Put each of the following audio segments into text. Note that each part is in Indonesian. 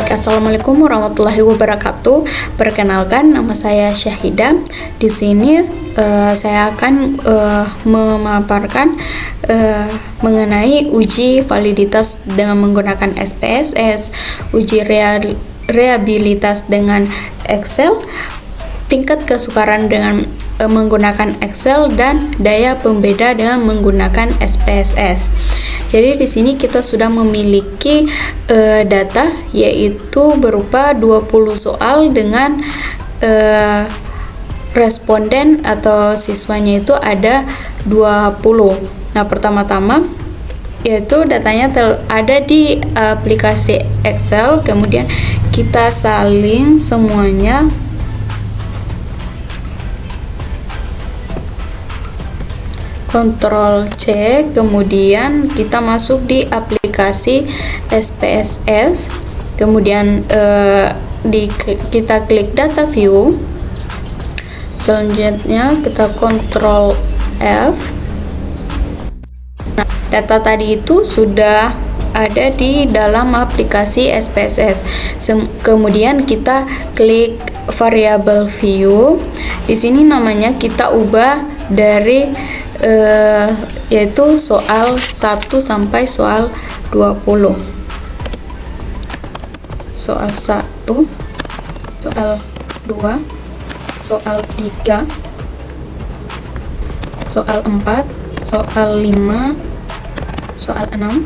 Baik, assalamualaikum warahmatullahi wabarakatuh. Perkenalkan, nama saya Syahida. Di sini saya akan memaparkan mengenai uji validitas dengan menggunakan SPSS, uji reliabilitas dengan Excel, tingkat kesukaran dengan menggunakan Excel, dan daya pembeda dengan menggunakan SPSS. Jadi di sini kita sudah memiliki data, yaitu berupa 20 soal dengan responden atau siswanya itu ada 20. Nah, pertama-tama yaitu datanya ada di aplikasi Excel, kemudian kita salin semuanya. Ctrl C, kemudian kita masuk di aplikasi SPSS, kemudian kita klik data view. Selanjutnya kita Ctrl F. Nah, data tadi itu sudah ada di dalam aplikasi SPSS. Kemudian kita klik variable view. Di sini namanya kita ubah dari yaitu soal 1 sampai soal 20. Soal 1, soal 2, soal 3, soal 4, soal 5, soal 6,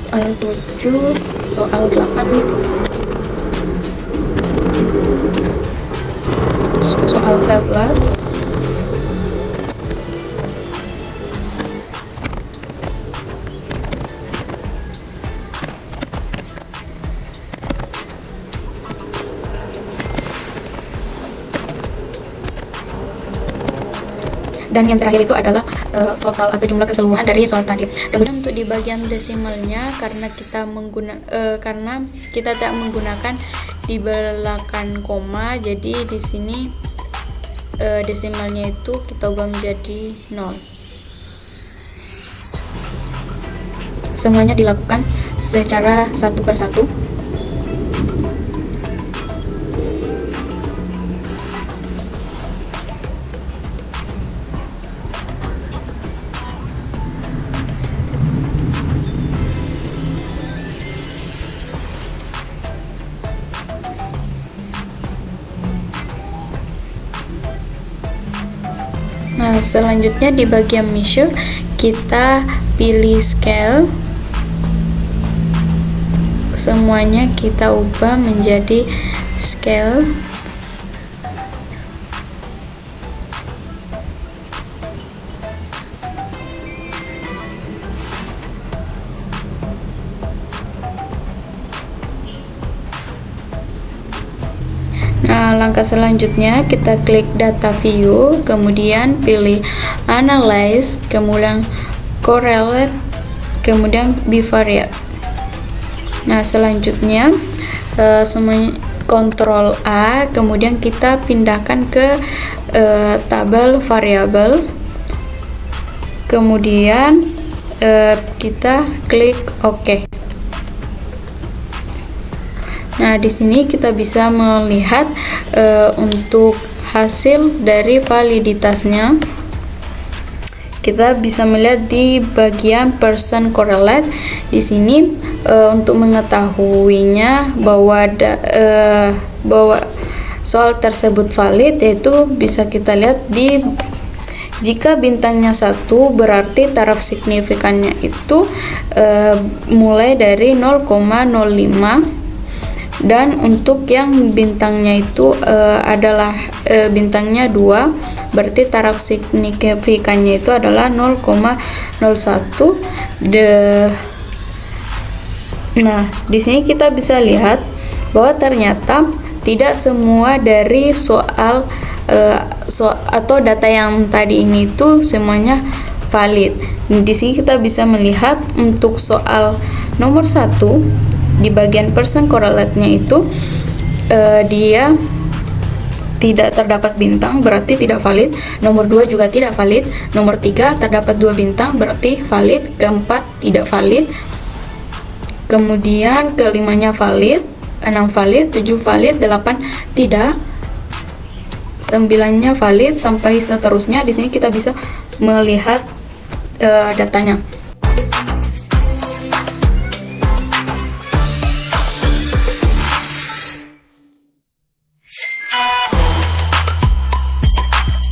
soal 7, soal 8, soal 11, dan yang terakhir itu adalah total atau jumlah keseluruhan dari soal tadi. Kemudian untuk di bagian desimalnya, karena kita tidak menggunakan di belakang koma, jadi di sini desimalnya itu kita ubah menjadi 0. Semuanya dilakukan secara satu persatu. Nah, selanjutnya di bagian measure kita pilih scale. Semuanya kita ubah menjadi scale. Nah, langkah selanjutnya kita klik data view, kemudian pilih analyze, kemudian correlate, kemudian bivariate. Nah, selanjutnya semuanya Ctrl A, kemudian kita pindahkan ke tabel variabel, kemudian kita klik OK. Nah, di sini kita bisa melihat untuk hasil dari validitasnya. Kita bisa melihat di bagian percent correlate. Di sini untuk mengetahuinya bahwa soal tersebut valid, yaitu bisa kita lihat di jika bintangnya 1 berarti taraf signifikannya itu mulai dari 0,05. Dan untuk yang bintangnya itu adalah bintangnya 2, berarti taraf signifikannya itu adalah 0,01. Nah, di sini kita bisa lihat bahwa ternyata tidak semua dari soal atau data yang tadi ini itu semuanya valid. Di sini kita bisa melihat untuk soal nomor 1 di bagian percent correlate-nya itu dia tidak terdapat bintang, berarti tidak valid. Nomor 2 juga tidak valid. Nomor 3 terdapat 2 bintang, berarti valid. Keempat tidak valid. Kemudian kelimanya valid. 6 valid, 7 valid, 8 tidak, 9-nya valid, sampai seterusnya. Di sini kita bisa melihat datanya.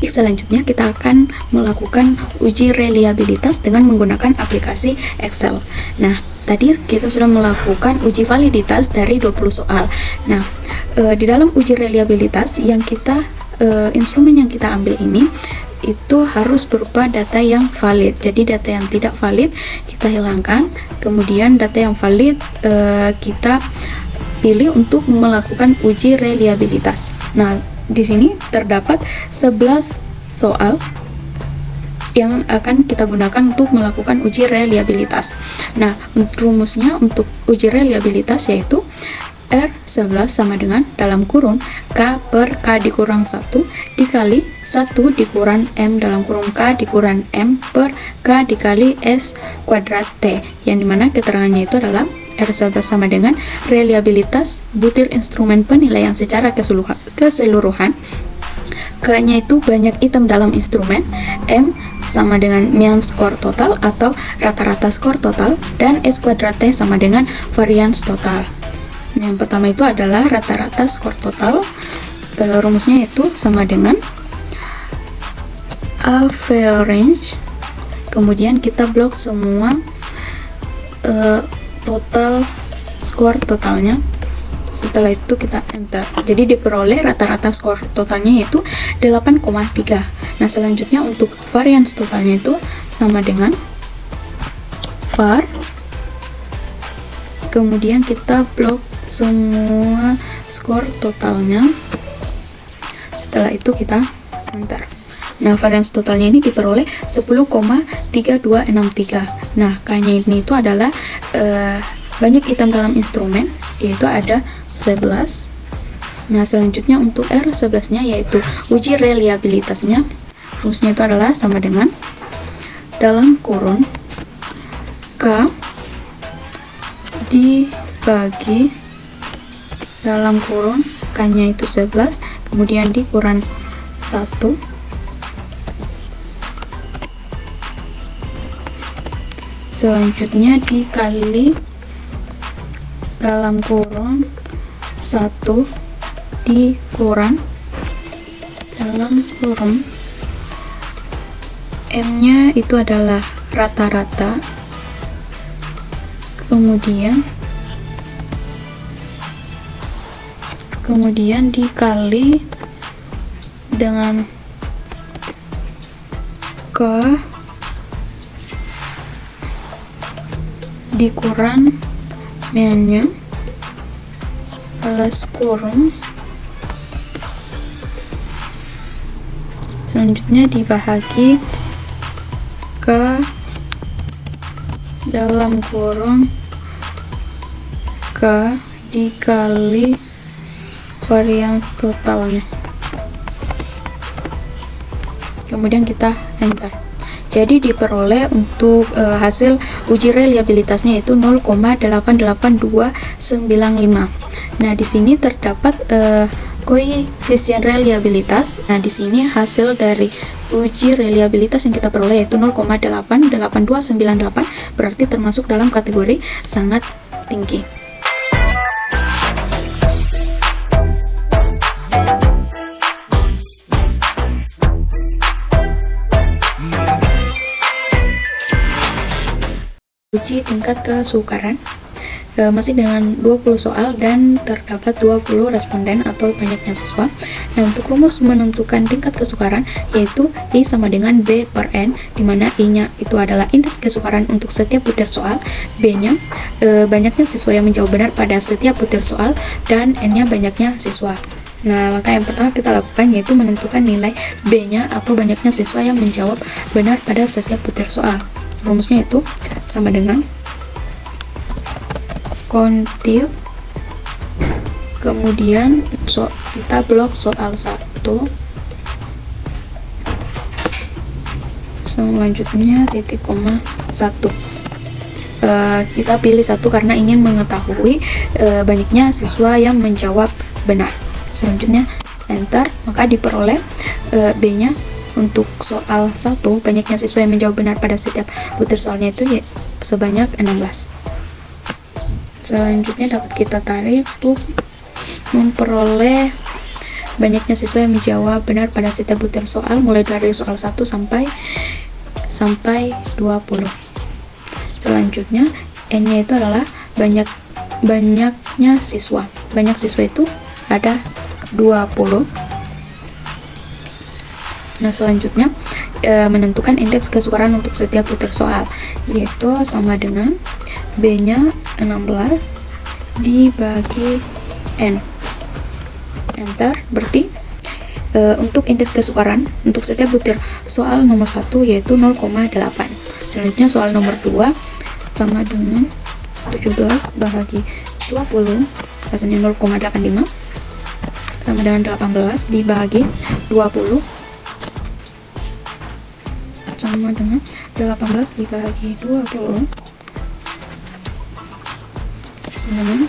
Selanjutnya kita akan melakukan uji reliabilitas dengan menggunakan aplikasi Excel. Nah, tadi kita sudah melakukan uji validitas dari 20 soal. Nah, di dalam uji reliabilitas yang kita instrumen yang kita ambil ini itu harus berupa data yang valid. Jadi data yang tidak valid kita hilangkan, kemudian data yang valid kita pilih untuk melakukan uji reliabilitas. Nah, di sini terdapat 11 soal yang akan kita gunakan untuk melakukan uji reliabilitas. Nah, rumusnya untuk uji reliabilitas yaitu R11 sama dengan dalam kurung K per K dikurang 1 dikali 1 dikurang M dalam kurung K dikurang M per K dikali S kuadrat T, yang dimana keterangannya itu adalah R11 sama dengan reliabilitas butir instrumen penilaian secara keseluruhan. K-nya itu banyak item dalam instrumen, M sama dengan mean score total atau rata-rata skor total, dan S kuadrat T sama dengan variance total. Yang pertama itu adalah rata-rata skor total. Rumusnya itu sama dengan average, kemudian kita blok semua total skor totalnya. Setelah itu kita enter. Jadi diperoleh rata-rata skor totalnya yaitu 8,3. Nah, selanjutnya untuk variance totalnya itu sama dengan var, kemudian kita blok semua skor totalnya. Setelah itu kita enter. Nah, variance totalnya ini diperoleh 10,3263. Nah, K-nya ini itu adalah banyak item dalam instrumen, yaitu ada 11. Nah, selanjutnya untuk R11-nya yaitu uji reliabilitasnya. Rumusnya itu adalah sama dengan dalam kurung K dibagi dalam kurung K-nya itu 11, kemudian dikurang 1 selanjutnya dikali dalam kurung 1 dikurang dalam kurung M-nya itu adalah rata-rata, kemudian dikali dengan K dikurang mean-nya plus kurung, selanjutnya dibahagi ke dalam kurung K dikali variance totalnya, kemudian kita enter. Jadi diperoleh untuk hasil uji reliabilitasnya itu 0,88295. Nah, di sini terdapat koefisien reliabilitas. Nah, di sini hasil dari uji reliabilitas yang kita peroleh yaitu 0,88298, berarti termasuk dalam kategori sangat tinggi. Uji tingkat kesukaran masih dengan 20 soal dan terdapat 20 responden atau banyaknya siswa. Nah, untuk rumus menentukan tingkat kesukaran yaitu I sama dengan B per N, dimana I-nya itu adalah indeks kesukaran untuk setiap butir soal, B-nya banyaknya siswa yang menjawab benar pada setiap butir soal, dan N-nya banyaknya siswa. Nah, langkah yang pertama kita lakukan yaitu menentukan nilai B-nya atau banyaknya siswa yang menjawab benar pada setiap butir soal. Rumusnya itu sama dengan kontif, kemudian kita blok soal 1, selanjutnya titik koma 1. kita pilih satu karena ingin mengetahui banyaknya siswa yang menjawab benar. Selanjutnya enter, maka diperoleh B-nya. Untuk soal 1, banyaknya siswa yang menjawab benar pada setiap butir soalnya itu ya sebanyak 16. Selanjutnya dapat kita tarik untuk memperoleh banyaknya siswa yang menjawab benar pada setiap butir soal mulai dari soal 1 sampai 20. Selanjutnya N-nya itu adalah banyaknya siswa. Banyak siswa itu ada 20. Nah, selanjutnya menentukan indeks kesukaran untuk setiap butir soal, yaitu sama dengan B-nya 16 dibagi N. Enter, berarti untuk indeks kesukaran untuk setiap butir soal nomor 1 yaitu 0,8. Selanjutnya soal nomor 2 sama dengan 17 bahagi 20, hasilnya 0,85 sama dengan 18 dibagi 20 sama dengan 18 dibagi 20 dengan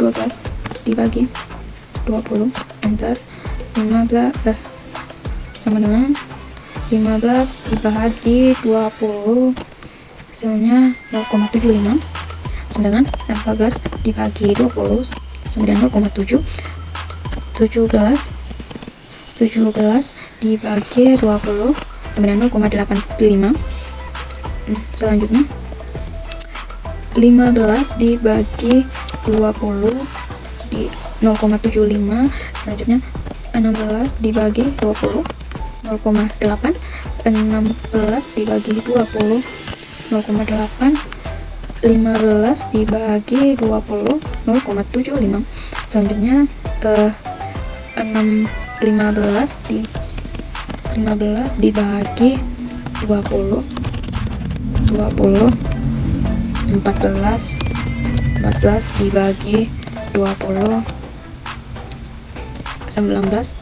12 dibagi 20. Enter. 15 sama dengan 15 dibagi 20, hasilnya 0,75, sedangkan 14 dibagi 20 sama dengan 0,7. 17 dibagi 20 sama dengan 0,85. Selanjutnya 15 dibagi 20 di 0,75. Selanjutnya 16 dibagi 20 0,8. 16 dibagi 20 0,8. 15 dibagi 20 0,75. Selanjutnya 15 dibagi 20 14 dibagi 20 19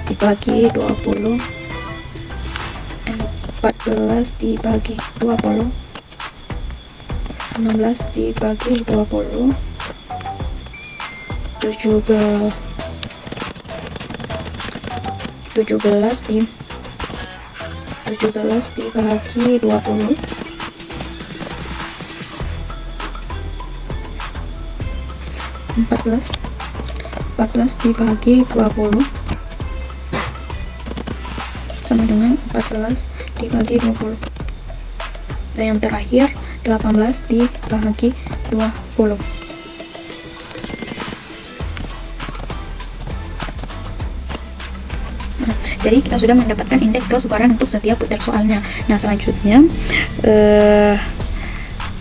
dibagi 20 14 dibagi 20 16 dibagi 20 17 dibagi 20 14 dibagi 20 sama dengan 14 dibagi 20, dan yang terakhir 18 dibagi 20. Jadi kita sudah mendapatkan indeks kesukaran untuk setiap butir soalnya. Nah, selanjutnya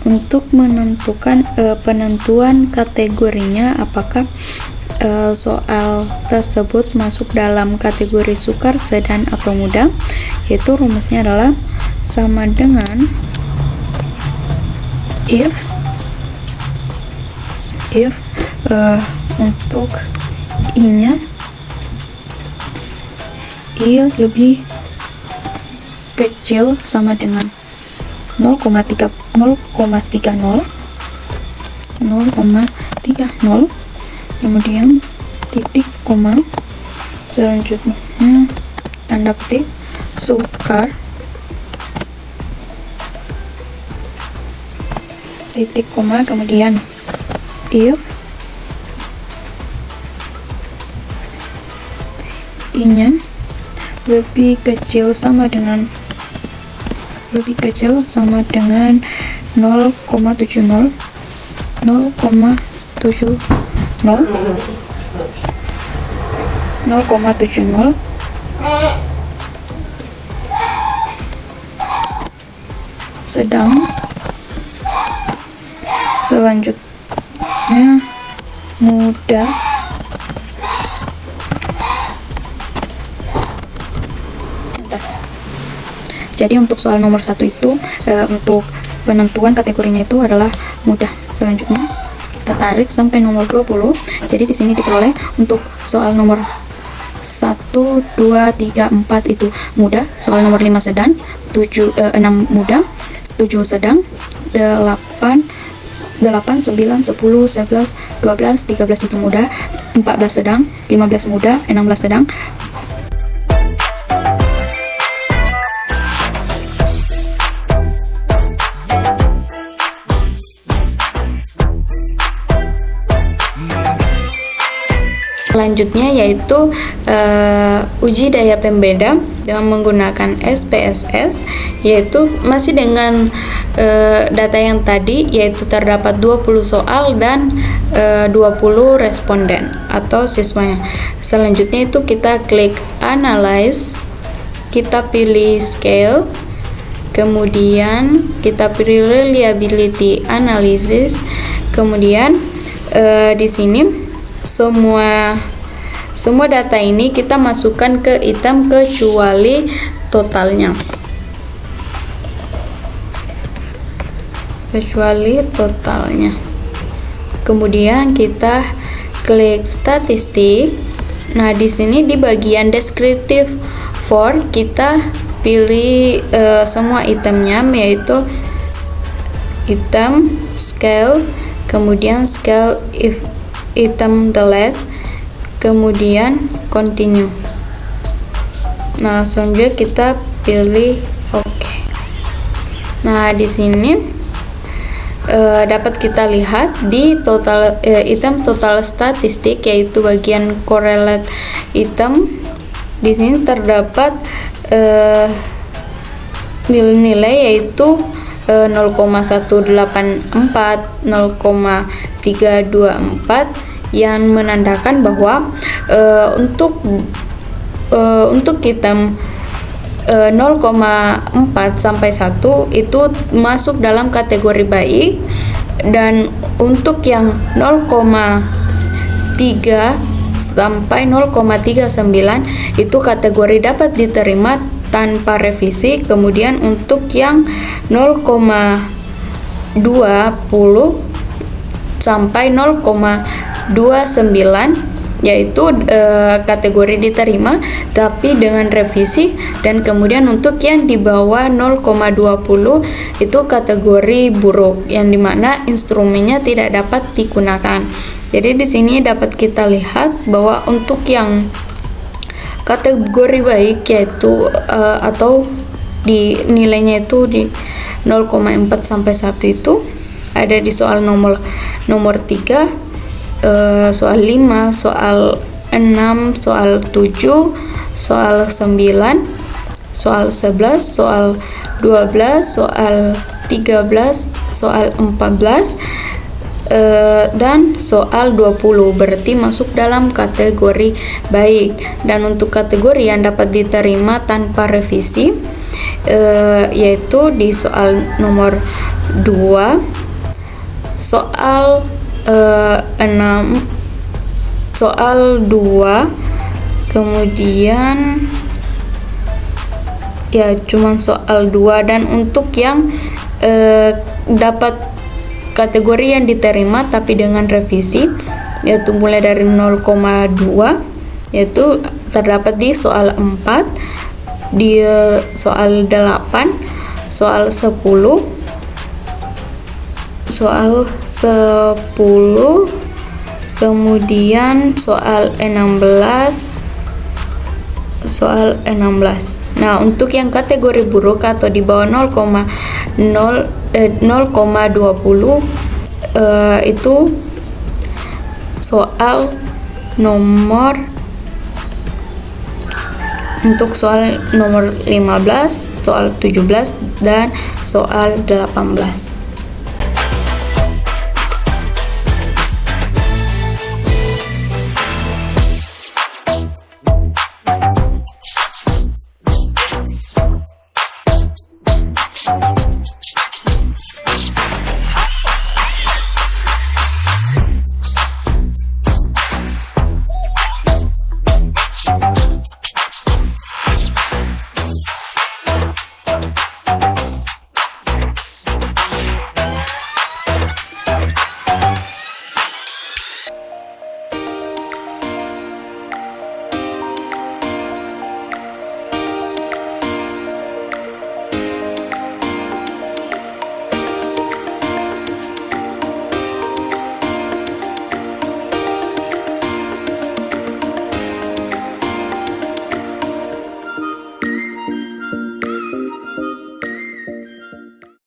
untuk menentukan penentuan kategorinya, apakah soal tersebut masuk dalam kategori sukar, sedang, atau mudah, yaitu rumusnya adalah sama dengan if untuk I-nya I lebih kecil sama dengan 0,30, kemudian titik koma, selanjutnya tanda petik sukar, titik koma, kemudian if I-nya lebih kecil sama dengan 0,70 sedang, selanjutnya mudah, jadi untuk soal nomor 1 itu untuk penentuan kategorinya itu adalah mudah. Selanjutnya kita tarik sampai nomor 20. Jadi di sini diperoleh untuk soal nomor 1, 2, 3, 4 itu mudah, soal nomor 5 sedang, 6 mudah, 7 sedang, 8, 9, 10, 11, 12, 13 itu mudah, 14 sedang, 15 mudah, 16 sedang. Selanjutnya yaitu uji daya pembeda dengan menggunakan SPSS, yaitu masih dengan data yang tadi, yaitu terdapat 20 soal dan 20 responden atau siswanya. Selanjutnya itu kita klik analyze, kita pilih scale, kemudian kita pilih reliability analysis, kemudian di sini semua data ini kita masukkan ke item kecuali totalnya. Kemudian kita klik statistik. Nah, di sini di bagian descriptive for kita pilih semua itemnya, yaitu item, scale, kemudian scale if item delete, kemudian continue. Nah, selanjutnya kita pilih OK. Nah, di sini dapat kita lihat di total item total statistik, yaitu bagian correlate item. Di sini terdapat nilai-nilai yaitu 0,184, 0,324 yang menandakan bahwa untuk item 0,4 sampai 1 itu masuk dalam kategori baik, dan untuk yang 0,3 sampai 0,39 itu kategori dapat diterima tanpa revisi. Kemudian untuk yang 0,20 sampai 0,29 yaitu kategori diterima tapi dengan revisi, dan kemudian untuk yang di bawah 0,20 itu kategori buruk, yang dimana instrumennya tidak dapat digunakan. Jadi di sini dapat kita lihat bahwa untuk yang kategori baik yaitu atau di nilainya itu di 0,4 sampai 1 itu ada di soal nomor 3, soal 5, soal 6, soal 7, soal 9, soal 11, soal 12, soal 13, soal 14, dan soal 20, berarti masuk dalam kategori baik. Dan untuk kategori yang dapat diterima tanpa revisi yaitu di soal nomor 2, soal 6, soal 2, kemudian ya cuma soal 2, dan untuk yang dapat kategori yang diterima tapi dengan revisi yaitu mulai dari 0,2 yaitu terdapat di soal 4, di soal 8, soal 10, kemudian soal 16, soal 16. Nah, untuk yang kategori buruk atau di bawah 0,20 itu soal nomor untuk soal nomor 15, soal 17 dan soal 18.